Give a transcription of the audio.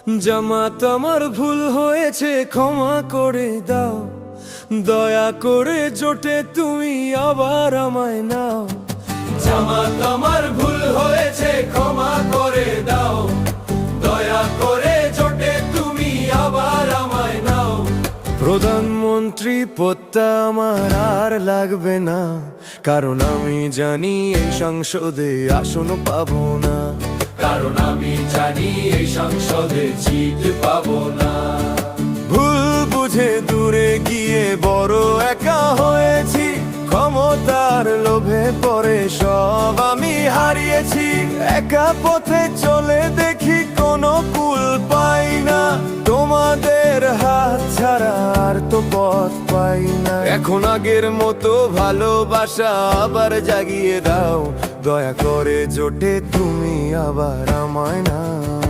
জামাত আমার ভুল হয়েছে ক্ষমা করে দাও, দয়া করে জোটে তুমি আবার আমায় নাও। জামাত আমার ভুল হয়েছে ক্ষমা করে দাও, দয়া করে জোটে তুমি আবার আমায় নাও। প্রধানমন্ত্রী পদটা আমার আর লাগবে না, কারণ আমি জানি এই সংসদে আসন পাবো না। কারণ আমি জানি এই সংসদে জিত পাবো না। ভুল বুঝে দূরে গিয়ে বড় একা হয়েছি, ক্ষমতার লোভে পড়ে সব আমি হারিয়েছি। একা পথে চলে দেখি কোনো কুল পাই না, তোমাদের হাত ছাড়া আর তো পথ পাই না। এখন আগের মতো ভালোবাসা আবার জাগিয়ে দাও, দয়া করে জোটে তুমি আবার আমায় নাও।